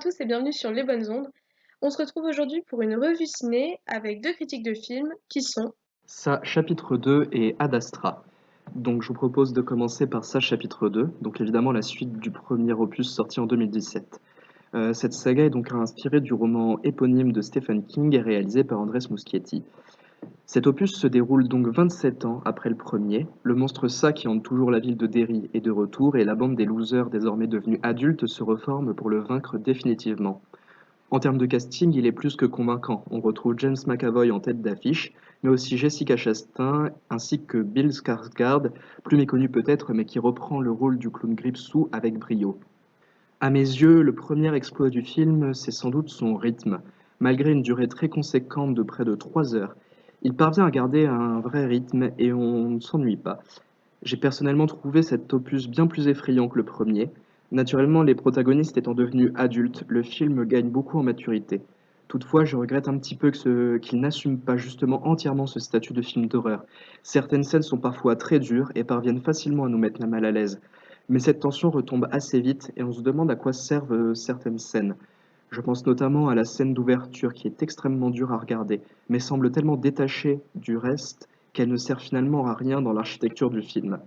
tous et bienvenue sur Les Bonnes Ondes. On se retrouve aujourd'hui pour une revue ciné avec deux critiques de films qui sont... Ça, chapitre 2 et Ad Astra. Donc je vous propose de commencer par ça, chapitre 2, donc évidemment la suite du premier opus sorti en 2017. Cette saga est donc inspirée du roman éponyme de Stephen King et réalisé par Andrés Muschietti. Cet opus se déroule donc 27 ans après le premier. Le monstre Ça qui hante toujours la ville de Derry est de retour et la bande des losers désormais devenus adultes se reforme pour le vaincre définitivement. En termes de casting, il est plus que convaincant. On retrouve James McAvoy en tête d'affiche, mais aussi Jessica Chastain ainsi que Bill Skarsgård, plus méconnu peut-être, mais qui reprend le rôle du clown Gripsou avec brio. À mes yeux, le premier exploit du film, c'est sans doute son rythme. Malgré une durée très conséquente de près de 3 heures, il parvient à garder un vrai rythme et on ne s'ennuie pas. J'ai personnellement trouvé cet opus bien plus effrayant que le premier. Naturellement, les protagonistes étant devenus adultes, le film gagne beaucoup en maturité. Toutefois, je regrette un petit peu qu'il n'assume pas justement entièrement ce statut de film d'horreur. Certaines scènes sont parfois très dures et parviennent facilement à nous mettre la mal à l'aise. Mais cette tension retombe assez vite et on se demande à quoi servent certaines scènes. Je pense notamment à la scène d'ouverture qui est extrêmement dure à regarder, mais semble tellement détachée du reste qu'elle ne sert finalement à rien dans l'architecture du film.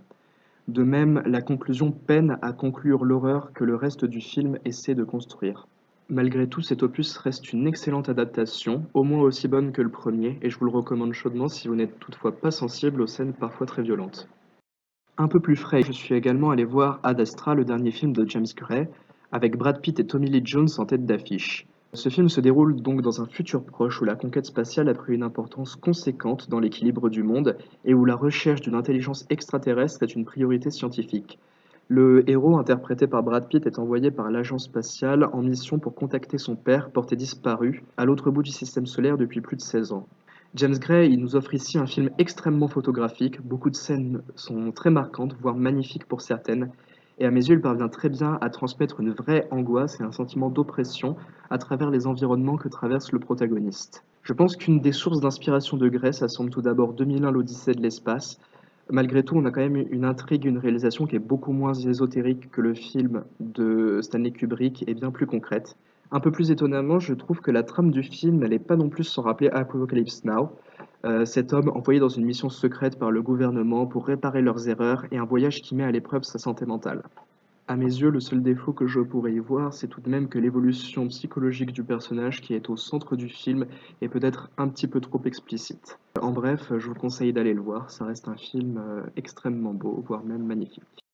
De même, la conclusion peine à conclure l'horreur que le reste du film essaie de construire. Malgré tout, cet opus reste une excellente adaptation, au moins aussi bonne que le premier, et je vous le recommande chaudement si vous n'êtes toutefois pas sensible aux scènes parfois très violentes. Un peu plus frais, je suis également allé voir Ad Astra, le dernier film de James Gray, avec Brad Pitt et Tommy Lee Jones en tête d'affiche. Ce film se déroule donc dans un futur proche où la conquête spatiale a pris une importance conséquente dans l'équilibre du monde et où la recherche d'une intelligence extraterrestre est une priorité scientifique. Le héros, interprété par Brad Pitt, est envoyé par l'agence spatiale en mission pour contacter son père, porté disparu, à l'autre bout du système solaire depuis plus de 16 ans. James Gray, il nous offre ici un film extrêmement photographique, beaucoup de scènes sont très marquantes, voire magnifiques pour certaines, et à mes yeux, il parvient très bien à transmettre une vraie angoisse et un sentiment d'oppression à travers les environnements que traverse le protagoniste. Je pense qu'une des sources d'inspiration de Gray, ça semble tout d'abord 2001, l'Odyssée de l'espace. Malgré tout, on a quand même une intrigue, une réalisation qui est beaucoup moins ésotérique que le film de Stanley Kubrick et bien plus concrète. Un peu plus étonnamment, je trouve que la trame du film, elle n'est pas non plus sans rappeler Apocalypse Now, cet homme envoyé dans une mission secrète par le gouvernement pour réparer leurs erreurs et un voyage qui met à l'épreuve sa santé mentale. À mes yeux, le seul défaut que je pourrais y voir, c'est tout de même que l'évolution psychologique du personnage qui est au centre du film est peut-être un petit peu trop explicite. En bref, je vous conseille d'aller le voir, ça reste un film extrêmement beau, voire même magnifique.